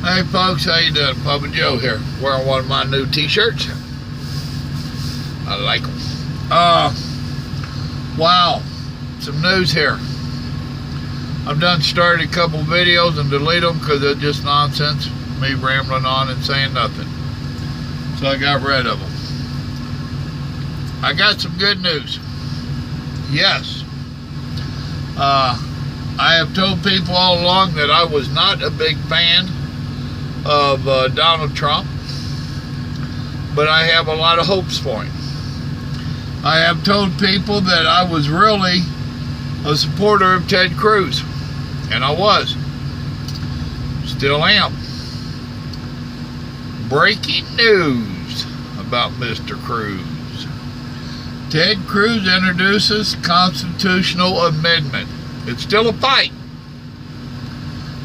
Hey folks, how you doing? Papa Joe here, wearing one of my new t-shirts. I like them. Wow, some news here. I've done started a couple videos and deleted them because they're just nonsense, me rambling on and saying nothing. So I got rid of them. I got some good news. Yes. I have told people all along that I was not a big fan of Donald Trump, but I have a lot of hopes for him. I have told people that I was really a supporter of Ted Cruz, and I was. Still am. Breaking news about Mr. Cruz. Ted Cruz introduces constitutional amendment. It's still a fight.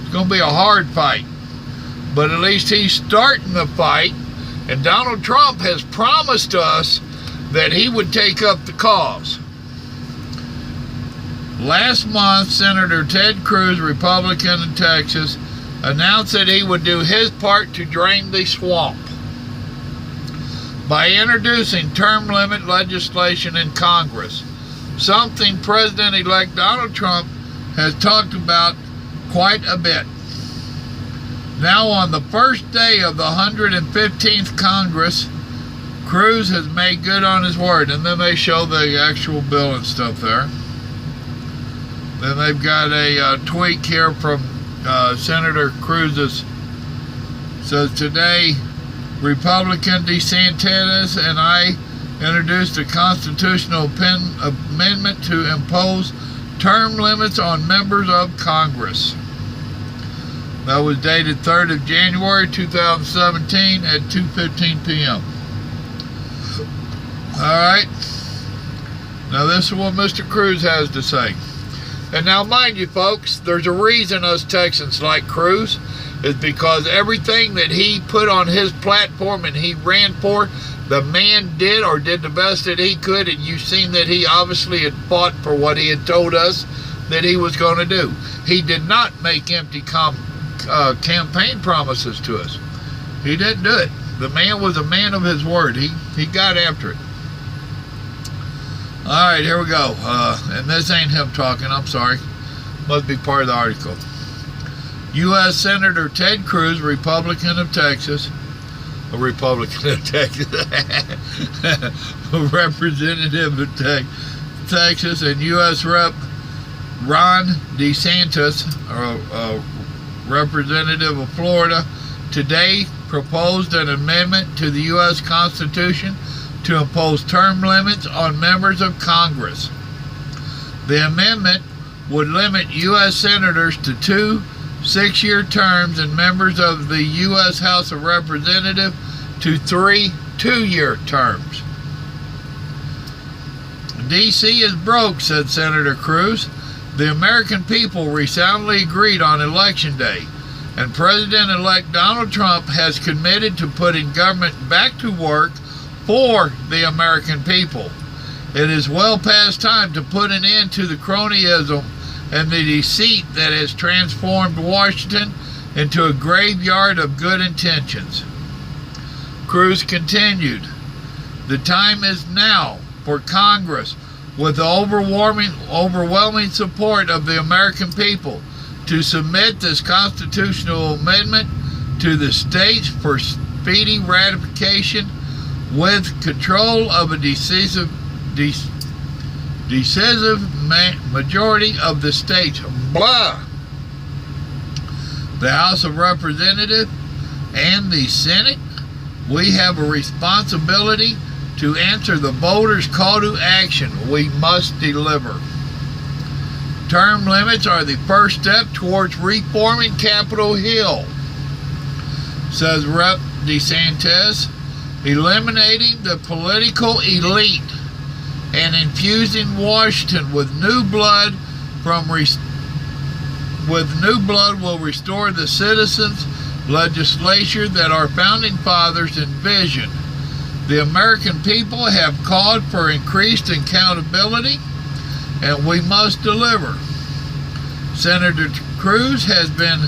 It's going to be a hard fight. But at least he's starting the fight, and Donald Trump has promised us that he would take up the cause. Last month, Senator Ted Cruz, Republican in Texas, announced that he would do his part to drain the swamp by introducing term limit legislation in Congress, something President-elect Donald Trump has talked about quite a bit. Now, on the first day of the 115th Congress, Cruz has made good on his word. And then they show the actual bill and stuff there. Then they've got a tweet here from Senator Cruz's. Says, today, Republican DeSantis and I introduced a constitutional amendment to impose term limits on members of Congress. That was dated 3rd of January 2017 at 2:15 p.m. Alright. Now this is what Mr. Cruz has to say. And now mind you folks, there's a reason us Texans like Cruz, is because everything that he put on his platform and he ran for, the man did the best that he could, and you've seen that he obviously had fought for what he had told us that he was going to do. He did not make empty campaign promises to us. He didn't do it. The man was a man of his word. He got after it. Alright, here we go. And this ain't him talking, I'm sorry. Must be part of the article. U.S. Senator Ted Cruz, Republican of Texas, a Republican of Texas, a representative of Texas, and U.S. Rep. Ron DeSantis, a representative of Florida, today proposed an amendment to the U.S. Constitution to impose term limits on members of Congress. The amendment would limit U.S. senators to 2 6-year terms and members of the U.S. House of Representatives to 3 2-year terms. D.C. is broke, said Senator Cruz. The American people resoundingly agreed on Election Day, and President-elect Donald Trump has committed to putting government back to work for the American people. It is well past time to put an end to the cronyism and the deceit that has transformed Washington into a graveyard of good intentions. Cruz continued, the time is now for Congress, with the overwhelming support of the American people, to submit this constitutional amendment to the states for speedy ratification with control of a decisive majority of the states. Blah. The House of Representatives and the Senate, we have a responsibility to answer the voters' call to action. We must deliver. Term limits are the first step towards reforming Capitol Hill, says Rep. DeSantis, eliminating the political elite and infusing Washington with new blood will restore the citizens' legislature that our founding fathers envisioned. The American people have called for increased accountability, and we must deliver. Senator Cruz has been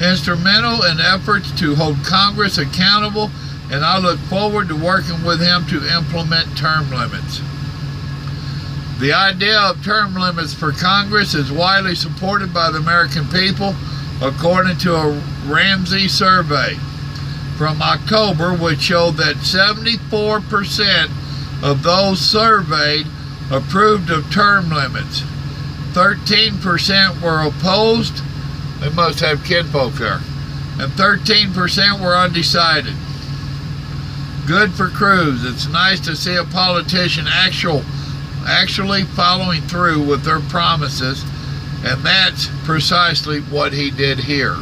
instrumental in efforts to hold Congress accountable, and I look forward to working with him to implement term limits. The idea of term limits for Congress is widely supported by the American people, according to a Ramsey survey from October, which showed that 74% of those surveyed approved of term limits. 13% were opposed. They must have kinfolk there. And 13% were undecided. Good for Cruz. It's nice to see a politician actually following through with their promises, and that's precisely what he did here.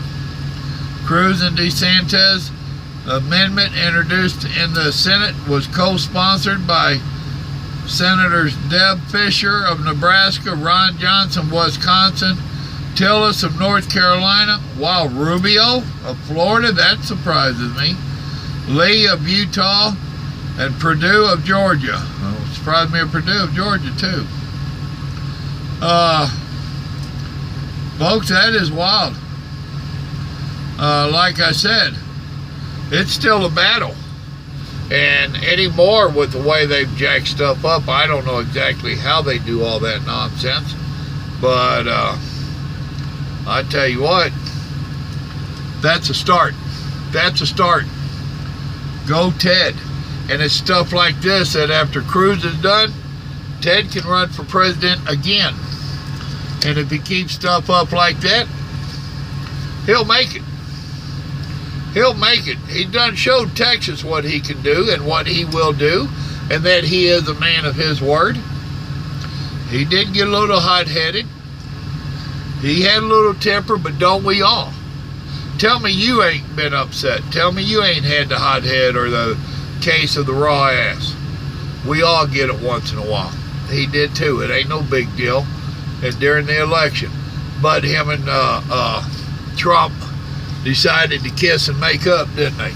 Cruz and DeSantis amendment introduced in the Senate was co-sponsored by Senators Deb Fischer of Nebraska, Ron Johnson of Wisconsin, Tillis of North Carolina, while Rubio of Florida, that surprises me, Lee of Utah, and Perdue of Georgia. Oh, it surprised me of Perdue of Georgia too. Folks, that is wild. Like I said, it's still a battle. And anymore with the way they've jacked stuff up, I don't know exactly how they do all that nonsense. But I tell you what, that's a start. That's a start. Go Ted. And it's stuff like this that after Cruz is done, Ted can run for president again. And if he keeps stuff up like that, he'll make it. He'll make it. He done showed Texas what he can do and what he will do, and that he is a man of his word. He did get a little hot-headed. He had a little temper, but don't we all? Tell me you ain't been upset. Tell me you ain't had the hot head or the case of the raw ass. We all get it once in a while. He did too. It ain't no big deal. And during the election. But him and Trump decided to kiss and make up, didn't they?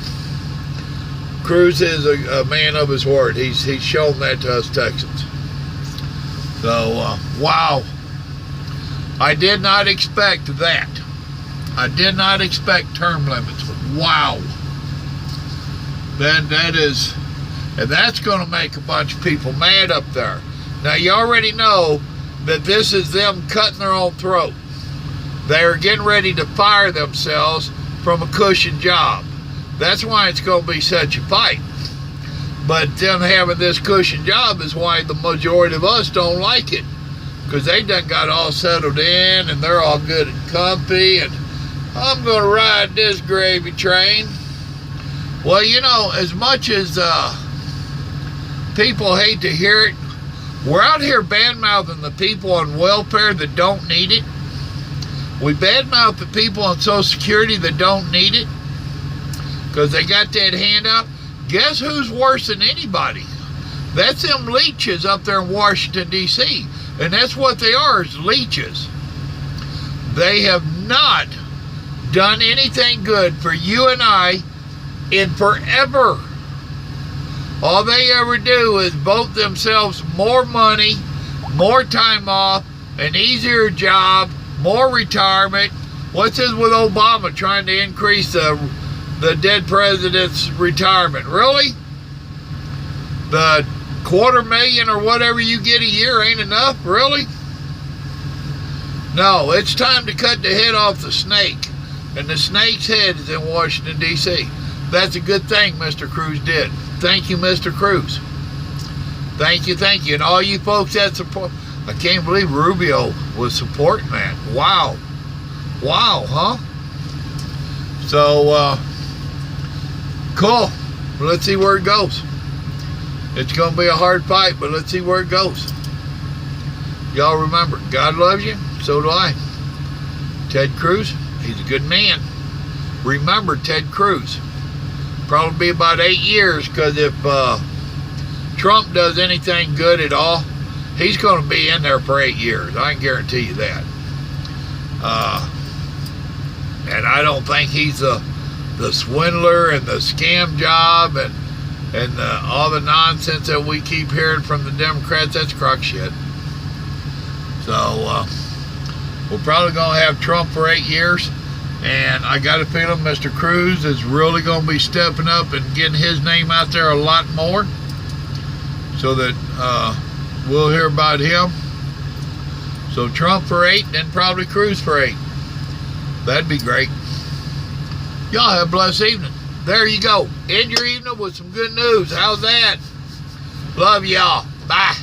Cruz is a man of his word. He's shown that to us Texans. So, wow. I did not expect that. I did not expect term limits. Wow. Then that is, and that's going to make a bunch of people mad up there. Now, you already know that this is them cutting their own throat. They're getting ready to fire themselves from a cushion job. That's why it's going to be such a fight. But them having this cushion job is why the majority of us don't like it. Because they done got all settled in and they're all good and comfy and I'm going to ride this gravy train. Well, you know, as much as people hate to hear it, we're out here bad-mouthing the people on welfare that don't need it. We badmouth the people on Social Security that don't need it because they got that handout. Guess who's worse than anybody? That's them leeches up there in Washington, D.C. And that's what they are, is leeches. They have not done anything good for you and I in forever. All they ever do is vote themselves more money, more time off, an easier job, more retirement. What's this with Obama trying to increase the dead president's retirement? Really? The $250,000 or whatever you get a year ain't enough? Really? No, it's time to cut the head off the snake. And the snake's head is in Washington, D.C. That's a good thing Mr. Cruz did. Thank you, Mr. Cruz. Thank you, thank you. And all you folks that support, I can't believe Rubio was supporting that. Wow. Wow, huh? So, cool. Let's see where it goes. It's going to be a hard fight, but let's see where it goes. Y'all remember, God loves you, so do I. Ted Cruz, he's a good man. Remember Ted Cruz. Probably be about 8 years, because if Trump does anything good at all, he's going to be in there for 8 years. I can guarantee you that. And I don't think he's the swindler and the scam job and all the nonsense that we keep hearing from the Democrats. That's crock shit. So we're probably going to have Trump for 8 years, And I got a feeling Mr. Cruz is really going to be stepping up and getting his name out there a lot more, so that we'll hear about him. So Trump for 8, then probably Cruz for 8. That'd be great. Y'all have a blessed evening. There you go. End your evening with some good news. How's that? Love y'all. Bye.